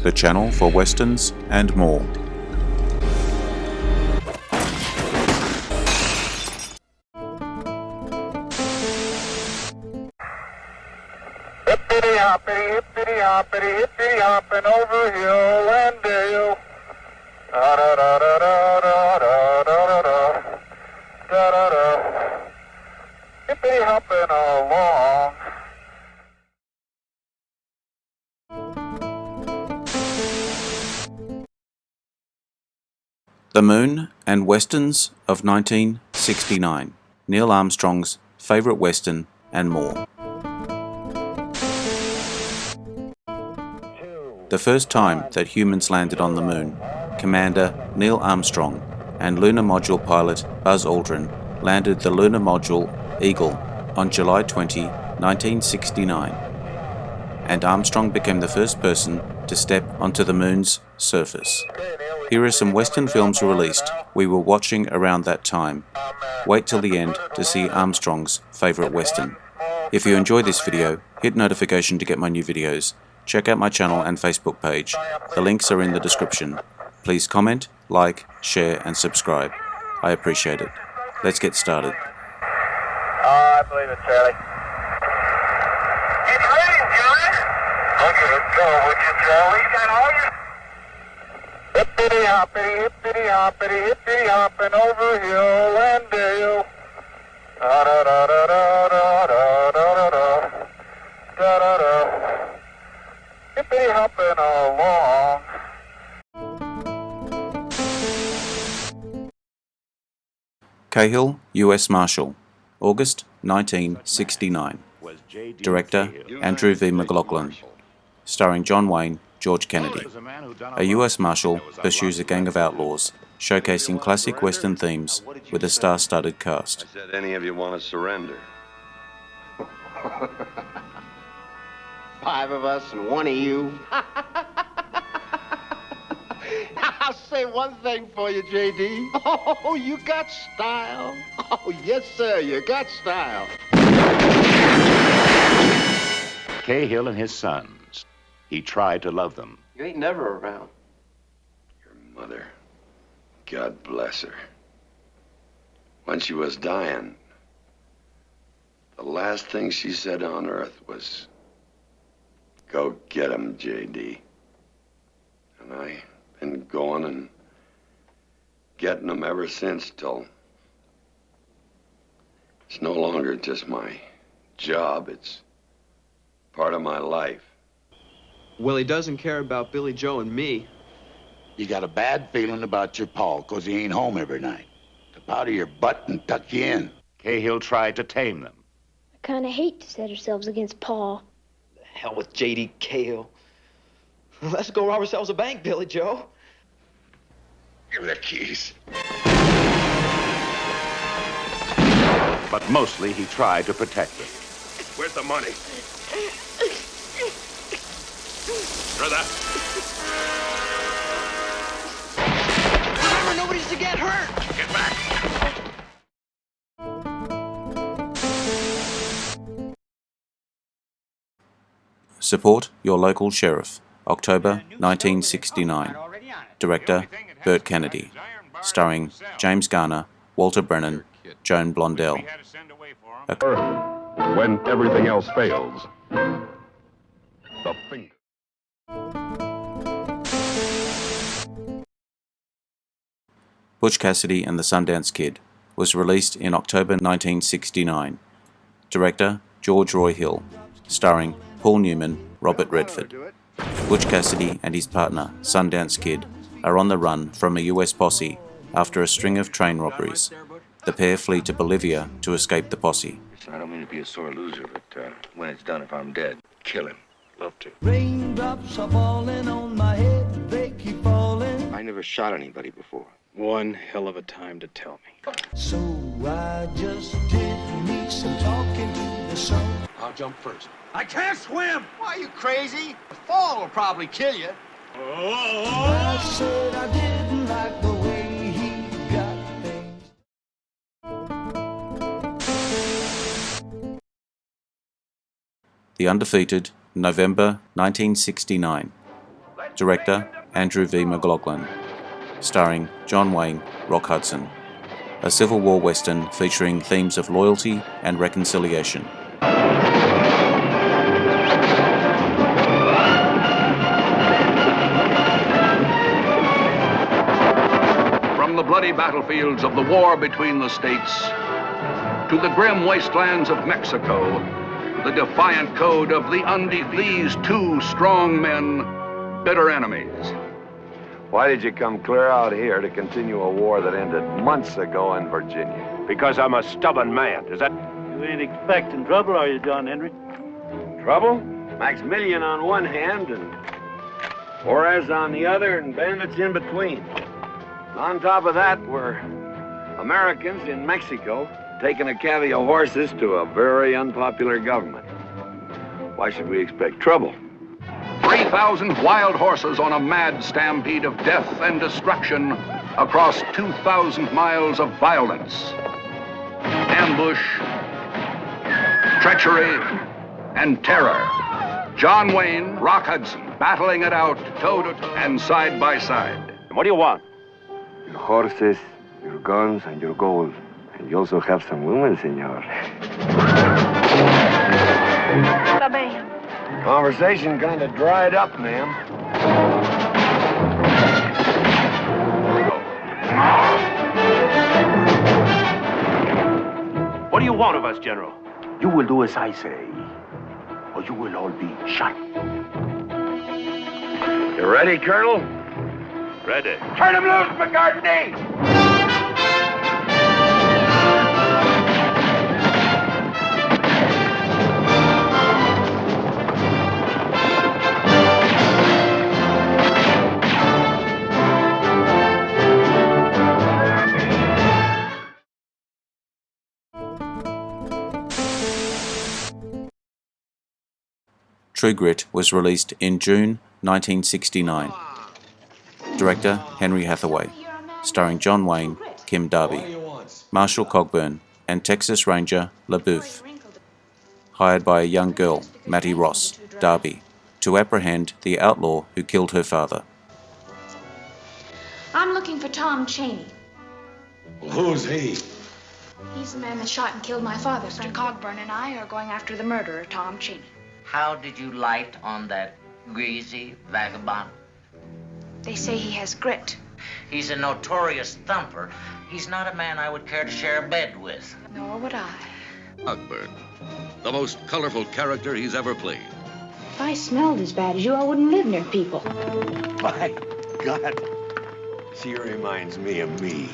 the channel for westerns and more. Hippity hoppity, hippity hoppity, hippity hopping over hill and dale. Da da da da da da da da da da da da. Hippity hopping along. The Moon and Westerns of 1969, Neil Armstrong's favourite western and more. The first time that humans landed on the Moon, Commander Neil Armstrong and Lunar Module pilot Buzz Aldrin landed the Lunar Module Eagle on July 20, 1969, and Armstrong became the first person to step onto the Moon's surface. Here are some Western films released we were watching around that time. Wait till the end to see Armstrong's favourite Western. If you enjoy this video, hit notification to get my new videos. Check out my channel and Facebook page. The links are in the description. Please comment, like, share and subscribe. I appreciate it. Let's get started. I believe it, Charlie. It's raining, Johnny. Okay, let's go, would you, Charlie? You got all your... Hippity hoppity, hippity hoppity, hippity hopping over hill and dale. Da da da da da da da da da da da da. Hippity hopping along. Cahill, U.S. Marshal, August 1969. Director Andrew V. McLaughlin. Starring John Wayne, George Kennedy. A U.S. Marshal pursues a gang of outlaws, showcasing classic Western themes with a star-studded cast. I said, any of you want to surrender? 5 of us and 1 of you. I'll say one thing for you, J.D. Oh, you got style. Oh, yes, sir, you got style. Cahill and his sons. He tried to love them. You ain't never around. Your mother, God bless her. When she was dying, the last thing she said on earth was, "Go get him, J.D." And I've been going and getting them ever since till it's no longer just my job, it's part of my life. Well, he doesn't care about Billy Joe and me. You got a bad feeling about your pa, 'cause he ain't home every night. To powder your butt and tuck you in. Cahill tried to tame them. I kind of hate to set ourselves against Paul. Hell with J.D. Cahill. Let's go rob ourselves a bank, Billy Joe. Give me the keys. But mostly he tried to protect them. Where's the money? Brother. Remember, nobody's to get hurt. Get back. Support your local sheriff, October 1969. Director Burt Kennedy. Starring James Garner, Walter Brennan, Joan Blondell. When everything else fails, the finger. Butch Cassidy and the Sundance Kid was released in October 1969. Director George Roy Hill. Starring Paul Newman, Robert Redford. Butch Cassidy and his partner, Sundance Kid, are on the run from a US posse after a string of train robberies. The pair flee to Bolivia to escape the posse. I don't mean to be a sore loser, but when it's done, if I'm dead, kill him. Love to. Raindrops are falling on my head, they keep falling. I never shot anybody before. One hell of a time to tell me. So I just did me some talking to the sun. I'll jump first. I can't swim. Why, are you crazy? The fall will probably kill you. I said I didn't like the way he got things. The Undefeated, November 1969. Director Andrew V. McLaughlin. Starring John Wayne, Rock Hudson. A Civil War Western featuring themes of loyalty and reconciliation. From the bloody battlefields of the war between the states to the grim wastelands of Mexico, the defiant code of the Undefeated, these two strong men, bitter enemies. Why did you come clear out here to continue a war that ended months ago in Virginia? Because I'm a stubborn man, is that? You ain't expecting trouble, are you, John Henry? Trouble? Maximilian on one hand and Juarez on the other and bandits in between. On top of that, we're Americans in Mexico taking a cavy of horses to a very unpopular government. Why should we expect trouble? 3,000 wild horses on a mad stampede of death and destruction across 2,000 miles of violence, ambush, treachery, and terror. John Wayne, Rock Hudson, battling it out toe-to-toe and side by side. What do you want? Your horses, your guns, and your gold. And you also have some women, senor. Conversation kind of dried up, ma'am. What do you want of us, General? You will do as I say, or you will all be shot. You ready, Colonel? Ready. Turn him loose, McCartney! True Grit was released in June 1969. Director Henry Hathaway. Starring John Wayne, Kim Darby, Marshall Cogburn, and Texas Ranger LaBeouf. Hired by a young girl, Mattie Ross, Darby, to apprehend the outlaw who killed her father. I'm looking for Tom Cheney. Well, who's he? He's the man that shot and killed my father. Mr. Cogburn and I are going after the murderer, Tom Cheney. How did you light on that greasy vagabond? They say he has grit. He's a notorious thumper. He's not a man I would care to share a bed with. Nor would I. Cogburn, the most colorful character he's ever played. If I smelled as bad as you, I wouldn't live near people. My God. She reminds me of me.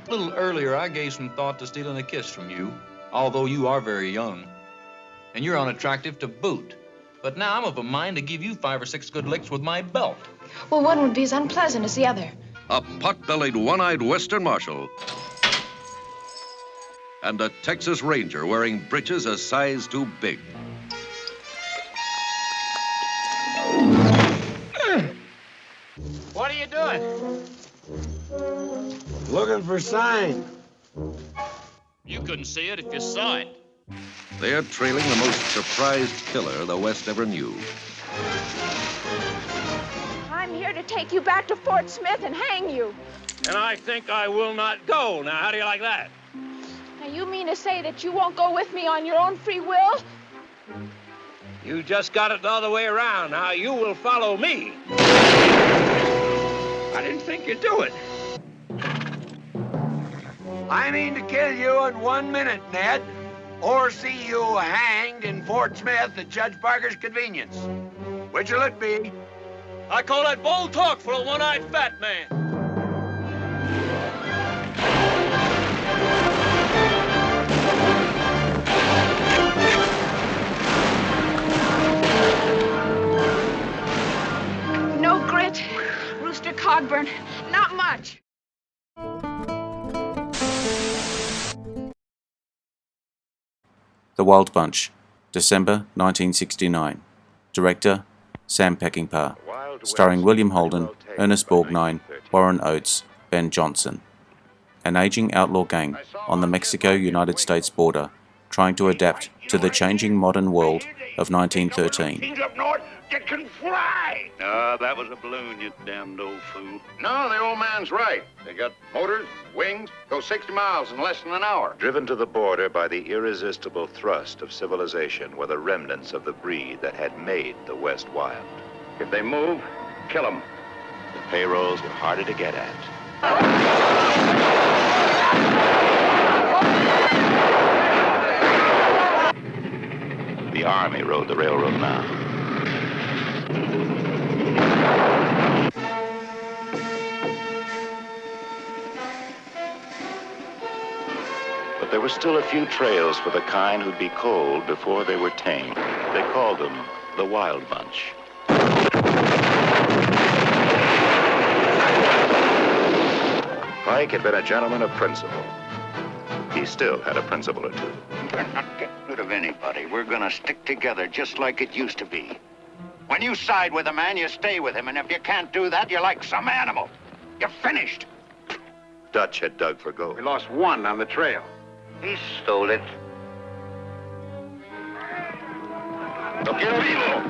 A little earlier, I gave some thought to stealing a kiss from you, although you are very young. And you're unattractive to boot. But now I'm of a mind to give you 5 or 6 good licks with my belt. Well, one would be as unpleasant as the other. A pot-bellied, one-eyed Western Marshal. And a Texas Ranger wearing breeches a size too big. What are you doing? Looking for sign. You couldn't see it if you saw it. They're trailing the most surprised killer the West ever knew. I'm here to take you back to Fort Smith and hang you. And I think I will not go. Now, how do you like that? Now, you mean to say that you won't go with me on your own free will? You just got it the other way around. Now, you will follow me. I didn't think you'd do it. I mean to kill you in 1 minute, Ned. Or see you hanged in Fort Smith at Judge Parker's convenience. Which will it be? I call that bold talk for a one-eyed fat man. No grit, Rooster Cogburn, not much. The Wild Bunch, December 1969. Director Sam Peckinpah. Starring William Holden, Ernest Borgnine, Warren Oates, Ben Johnson. An aging outlaw gang on the Mexico-United States border trying to adapt to the changing modern world of 1913. Up north that can fly. That was a balloon, you damned old fool. No, the old man's right. They got motors, wings, go 60 miles in less than an hour. Driven to the border by the irresistible thrust of civilization were the remnants of the breed that had made the West wild. If they move, kill them. The payrolls were harder to get at. The Army rode the railroad now. But there were still a few trails for the kind who'd be cold before they were tame. They called them the Wild Bunch. Pike had been a gentleman of principle. He still had a principle or two. We're not getting rid of anybody. We're gonna stick together just like it used to be. When you side with a man, you stay with him, and if you can't do that, you're like some animal. You're finished. Dutch had dug for gold. We lost one on the trail. He stole it. Lo quiero vivo.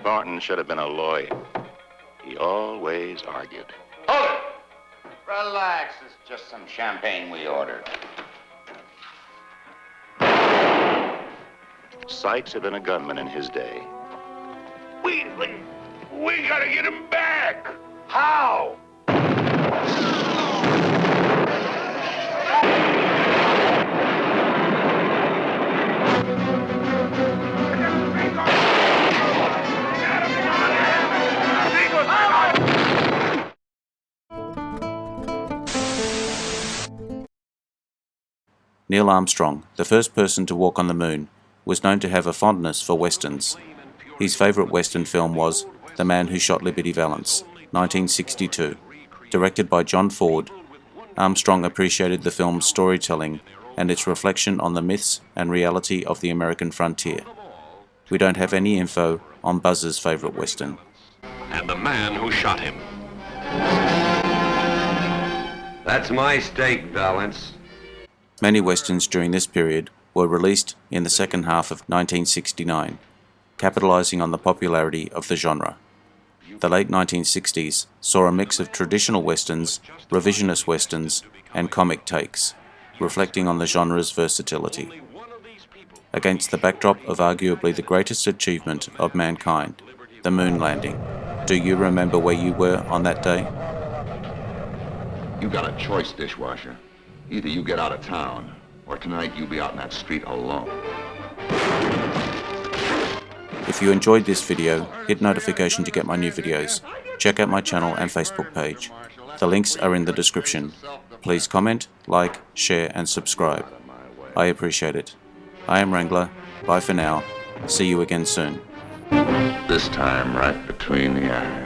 Thornton should have been a lawyer. He always argued. Hold it! Relax, it's just some champagne we ordered. Sykes had been a gunman in his day. We gotta get him back! How? Neil Armstrong, the first person to walk on the moon, was known to have a fondness for westerns. His favourite western film was The Man Who Shot Liberty Valance, 1962. Directed by John Ford, Armstrong appreciated the film's storytelling and its reflection on the myths and reality of the American frontier. We don't have any info on Buzz's favourite western. And the man who shot him. That's my steak, Valance. Many westerns during this period were released in the second half of 1969, capitalizing on the popularity of the genre. The late 1960s saw a mix of traditional westerns, revisionist westerns, and comic takes, reflecting on the genre's versatility. Against the backdrop of arguably the greatest achievement of mankind, the moon landing, do you remember where you were on that day? You got a choice, dishwasher. Either you get out of town, or tonight you'll be out in that street alone. If you enjoyed this video, hit notification to get my new videos. Check out my channel and Facebook page. The links are in the description. Please comment, like, share and subscribe. I appreciate it. I am Wrangler. Bye for now. See you again soon. This time right between the eyes.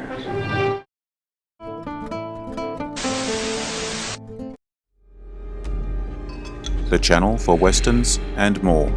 The channel for westerns and more.